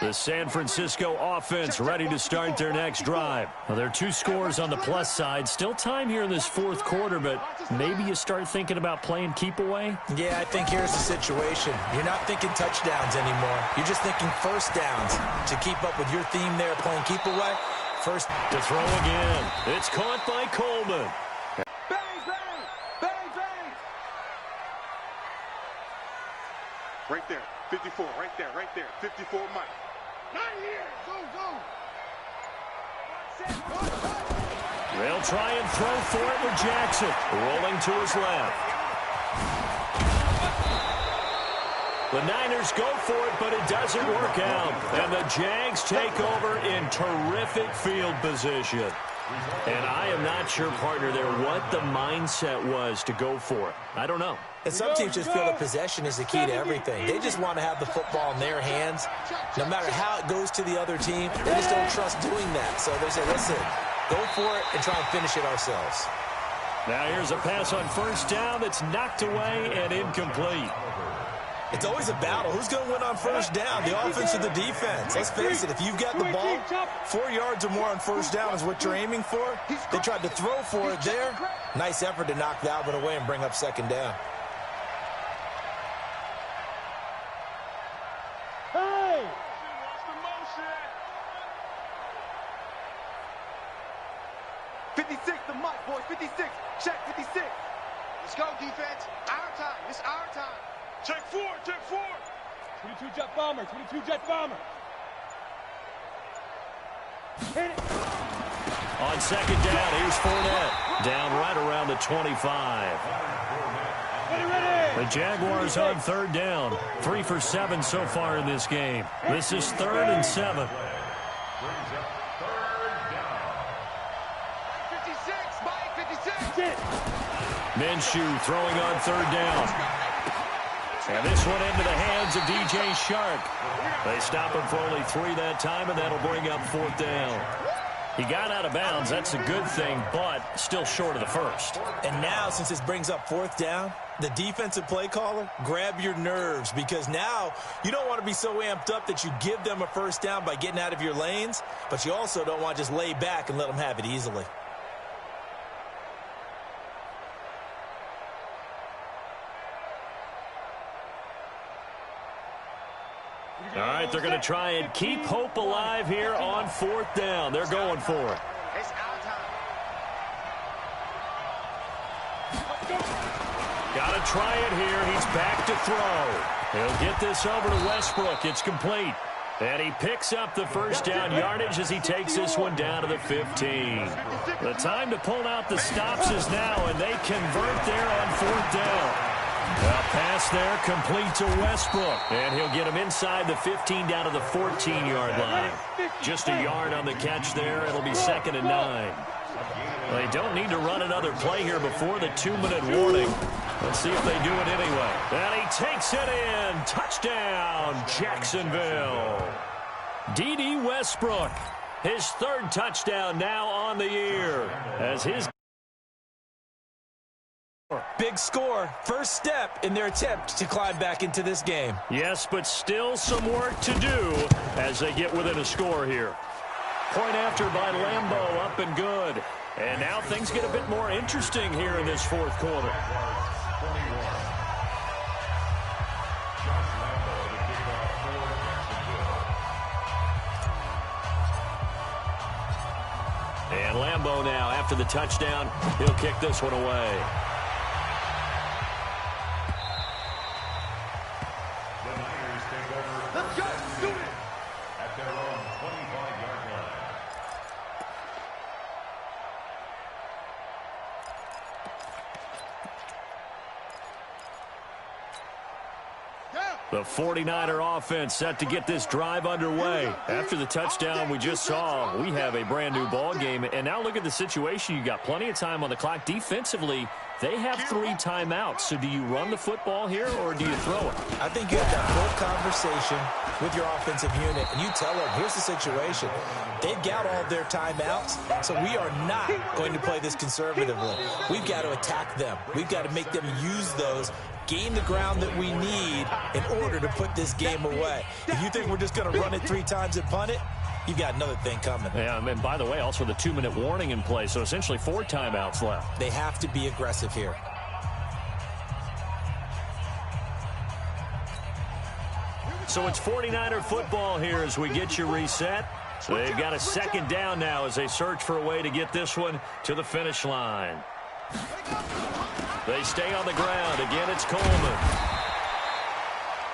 The San Francisco offense ready to start their next drive. Well, there are 2 scores on the plus side. Still time here in this 4th quarter, but maybe you start thinking about playing keep away? Yeah, I think here's the situation. You're not thinking touchdowns anymore. You're just thinking first downs. To keep up with your theme there, playing keep away, first to throw again. It's caught by Coleman. Bang, bang, bang, bang. Right there, 54, right there, 54 Mike. Not here, go, go. They'll try and throw for it with Jackson, rolling to his left. The Niners go for it, but it doesn't work out. And the Jags take over in terrific field position. And I am not sure, partner, there what the mindset was to go for it. I don't know. And some teams just feel that possession is the key to everything. They just want to have the football in their hands. No matter how it goes to the other team, they just don't trust doing that. So they say, listen, go for it and try and finish it ourselves. Now here's a pass on first down that's knocked away and incomplete. It's always a battle. Who's going to win on first down, the offense or the defense? Let's face it, if you've got the ball, 4 yards or more on first down is what you're aiming for. They tried to throw for it there. Nice effort to knock that one away and bring up second down. Hey! 56, the mic, boys, 56. Check, 56. Let's go, defense. Our time. It's our time. Check 4, check 4. 22 jet bomber, 22 jet bomber. Hit it. On second down, here's Fournette. Down right around the 25. The Jaguars on third down. 3 for 7 so far in this game. This is 3rd and 7. 56, Mike, 56. Minshew throwing on third down. And this one into the hands of DJ Shark. They stop him for only 3 that time, and that'll bring up 4th down. He got out of bounds. That's a good thing, but still short of the first. And now, since this brings up 4th down, the defensive play caller, grab your nerves, because now you don't want to be so amped up that you give them a first down by getting out of your lanes, but you also don't want to just lay back and let them have it easily. All right, they're going to try and keep hope alive here on 4th down. They're going for it. It's our time. Got to try it here. He's back to throw. He'll get this over to Westbrook. It's complete. And he picks up the first down yardage as he takes this one down to the 15. The time to pull out the stops is now, and they convert there on 4th down. A pass there complete to Westbrook. And he'll get him inside the 15 down to the 14-yard line. Just a yard on the catch there. It'll be 2nd and 9. They don't need to run another play here before the 2-minute warning. Let's see if they do it anyway. And he takes it in. Touchdown, Jacksonville. D.D. Westbrook, his 3rd touchdown now on the year as his big score, first step in their attempt to climb back into this game. Yes, but still some work to do as they get within a score here. Point after by Lambeau, up and good. And now things get a bit more interesting here in this 4th quarter. And Lambeau now, after the touchdown, he'll kick this one away. Let's go. Do it. At their own 25-yard line. The 49er offense set to get this drive underway. After the touchdown we just saw, we have a brand new ball game. And now look at the situation. You got plenty of time on the clock. Defensively, they have 3 timeouts. So do you run the football here or do you throw it? I think you have that full conversation with your offensive unit, and you tell them, here's the situation. They've got all their timeouts, so we are not going to play this conservatively. We've got to attack them. We've got to make them use those gain the ground that we need in order to put this game away. If you think we're just going to run it 3 times and punt it, you've got another thing coming. Yeah, and by the way, also the 2-minute warning in play, so essentially 4 timeouts left. They have to be aggressive here. So it's 49er football here as we get you reset. So they've got a second down now as they search for a way to get this one to the finish line. They stay on the ground. Again, it's Coleman.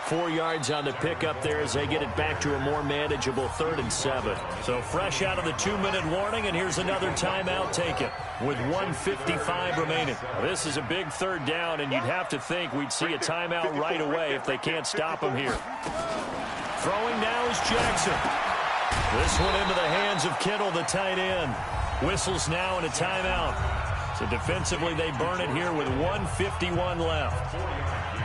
4 yards on the pickup there as they get it back to a more manageable 3rd and 7. So fresh out of the 2-minute warning, and here's another timeout taken with 1:55 remaining. This is a big 3rd down, and you'd have to think we'd see a timeout right away if they can't stop them here. Throwing now is Jackson. This one into the hands of Kittle, the tight end. Whistles now in a timeout. So defensively, they burn it here with 1:51 left.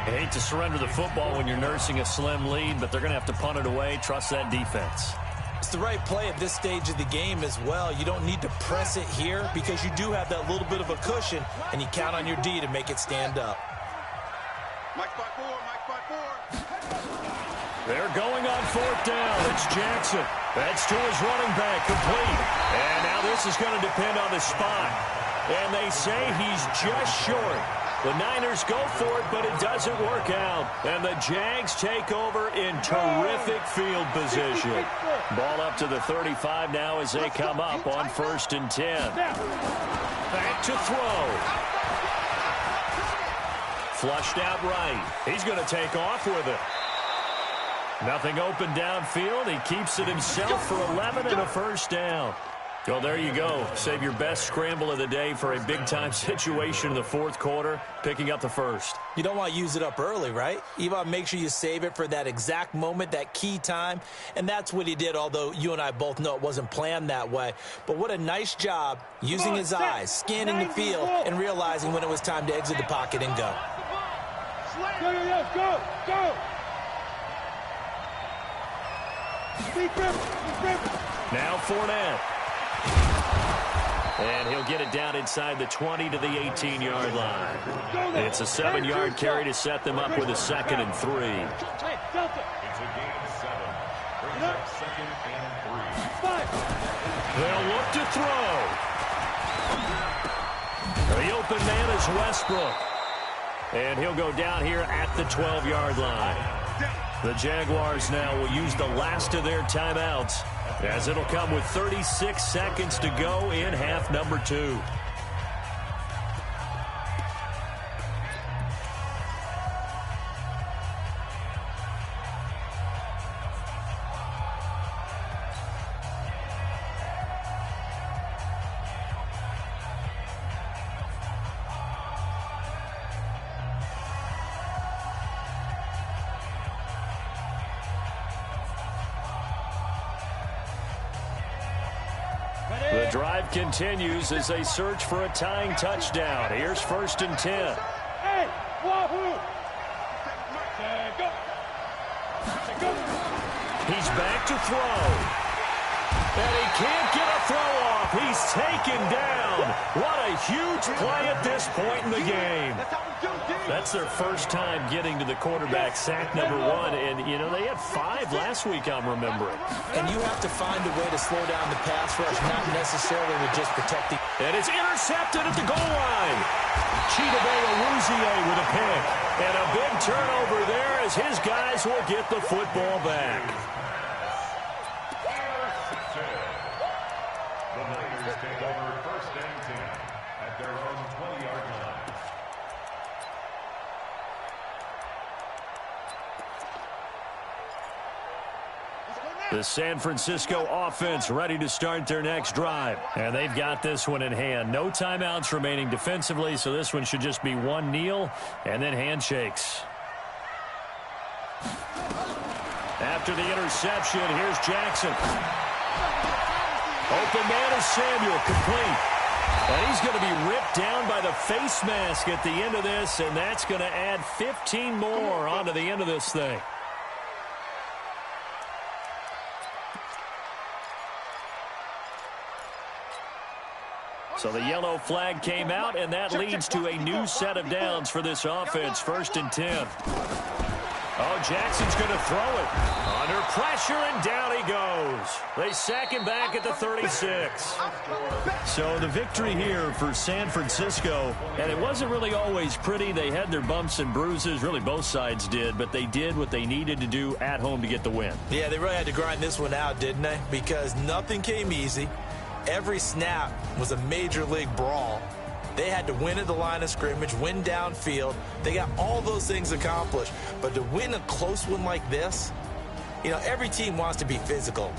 I hate to surrender the football when you're nursing a slim lead, but they're going to have to punt it away. Trust that defense. It's the right play at this stage of the game as well. You don't need to press it here because you do have that little bit of a cushion, and you count on your D to make it stand up. Mike spot 4, Mike spot 4. They're going on 4th down. It's Jackson. That's to his running back, complete. And now this is going to depend on the spot. And they say he's just short. The Niners go for it, but it doesn't work out. And the Jags take over in terrific field position. Ball up to the 35 now as they come up on 1st and 10. Back to throw. Flushed out right. He's going to take off with it. Nothing open downfield. He keeps it himself for 11 and a 1st down. Well, there you go. Save your best scramble of the day for a big-time situation in the 4th quarter, picking up the 1st. You don't want to use it up early, right? You want to make sure you save it for that exact moment, that key time. And that's what he did, although you and I both know it wasn't planned that way. But what a nice job using his eyes, scanning the field, and realizing when it was time to exit the pocket and go. Go, go! Now Fournette. And he'll get it down inside the 20 to the 18-yard line. It's a 7-yard carry to set them up with a 2nd and 3. It's a gain of 7. Brings up 2nd and 3. They'll look to throw. The open man is Westbrook. And he'll go down here at the 12-yard line. The Jaguars now will use the last of their timeouts, as it'll come with 36 seconds to go in half number 2. The drive continues as they search for a tying touchdown. Here's 1st and 10. Hey, wahoo! Go! He's back to throw. And he can't get a throw off. He's taken down. What a huge play at this point in the game. That's their first time getting to the quarterback, sack number 1. And, you know, they had 5 last week, I'm remembering. And you have to find a way to slow down the pass rush, not necessarily with just protecting. And it's intercepted at the goal line. Chidobe Awuzie with a pick. And a big turnover there as his guys will get the football back. The Niners take over 1st and 10 at their own 20-yard line. The San Francisco offense ready to start their next drive. And they've got this one in hand. No timeouts remaining defensively, so this one should just be one kneel and then handshakes. After the interception, here's Jackson. Open man is Samuel, complete. And he's going to be ripped down by the face mask at the end of this, and that's going to add 15 more onto the end of this thing. So the yellow flag came out, and that leads to a new set of downs for this offense, 1st and 10. Oh, Jackson's going to throw it. Under pressure, and down he goes. They sack him back at the 36. So the victory here for San Francisco, and it wasn't really always pretty. They had their bumps and bruises. Really, both sides did, but they did what they needed to do at home to get the win. Yeah, they really had to grind this one out, didn't they? Because nothing came easy. Every snap was a major league brawl. They had to win at the line of scrimmage, win downfield. They got all those things accomplished. But to win a close one like this, you know, every team wants to be physical.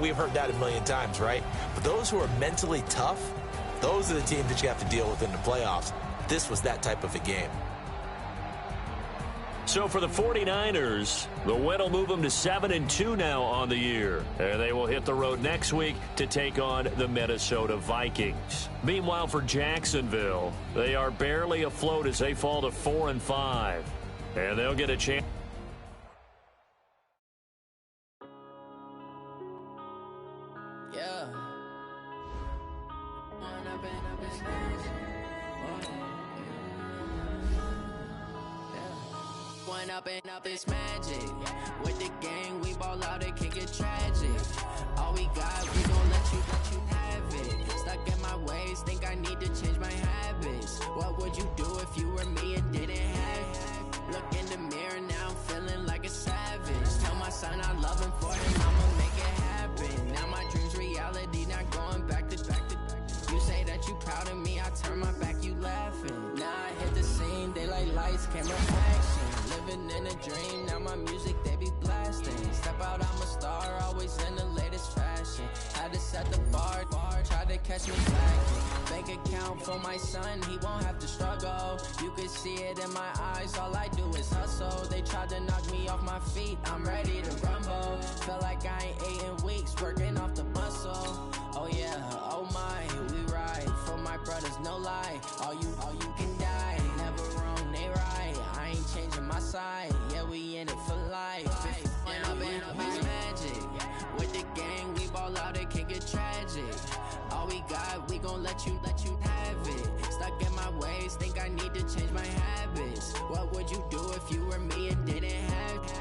We've heard that a million times, right? But those who are mentally tough, those are the teams that you have to deal with in the playoffs. This was that type of a game. So for the 49ers, the win will move them to 7-2 now on the year. And they will hit the road next week to take on the Minnesota Vikings. Meanwhile, for Jacksonville, they are barely afloat as they fall to 4-5. And they'll get a chance. Yeah. Up this magic. With the gang, we ball out, it can get tragic. All we got, we gon' let you have it. Stuck in my ways, think I need to change my habits. What would you do if you were me and didn't have it? Look in the mirror, now I'm feeling like a savage. Tell my son I love him for him, I'ma make it happen. Now my dream's reality, not going back to. You say that you proud of me, I turn my back, you laughing. Now I hit the scene, daylight lights, camera action. Living in a dream, now my music, they be blasting. Step out, I'm a star, always in the latest fashion. Had to set the bar, try to catch me slacking. Bank account for my son, he won't have to struggle. You can see it in my eyes, all I do is hustle. They tried to knock me off my feet, I'm ready to rumble. Feel like I ain't ate in weeks, working off the muscle. Oh yeah, oh my, we ride for my brothers, no lie. All you can die, never wrong, they right. I ain't changing my side, yeah, we in it for life. When up it's magic. With the gang, we ball out, it can get tragic. All we got, we gon' let you have it. Stuck in my ways, think I need to change my habits. What would you do if you were me and didn't have it?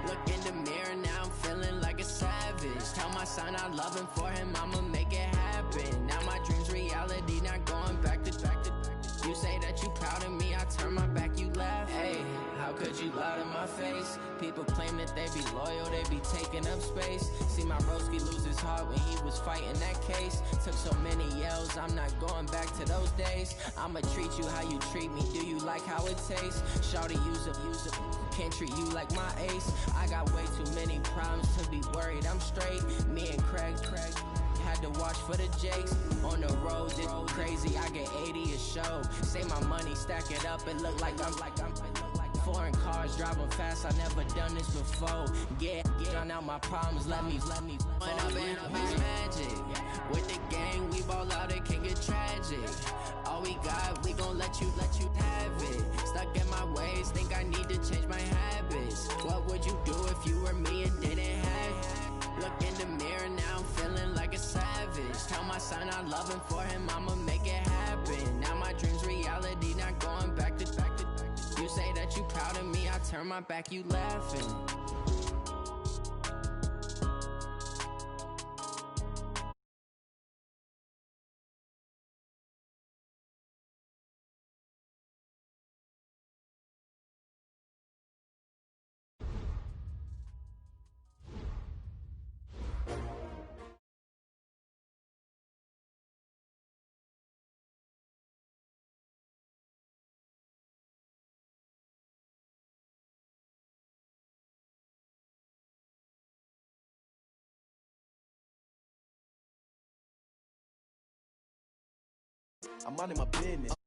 Look in the mirror, now I'm feeling like a savage. Tell my son I love him for him, I'ma make it happen. Now my dream's reality, not going back to. You say that you proud of me, I turn my back, you laugh. Hey, how could you lie to my face? People claim that they be loyal, they be taking up space. See my broski lose his heart when he was fighting that case. Took so many yells, I'm not going back to those days. I'ma treat you how you treat me, do you like how it tastes? Shawty, use up, can't treat you like my ace. I got way too many problems to be worried, I'm straight. Me and Craig had to watch for the Jakes. On the road, it's crazy, I get 80 a show. Say my money, stack it up, it look like I'm foreign cars, driving fast, I never done this before. Get on out my problems, let me When up it's magic. With the gang, we ball out, it can get tragic. All we got, we gon' let you have it. Stuck in my ways, think I need to change my habits. What would you do if you were me and didn't have it? Look in the mirror, now I'm feeling like a savage. Tell my son I love him for him, I'ma make it happen. Now my dream's reality, not going back to. You say that you proud of me, I turn my back, you laughing. I'm minding my business.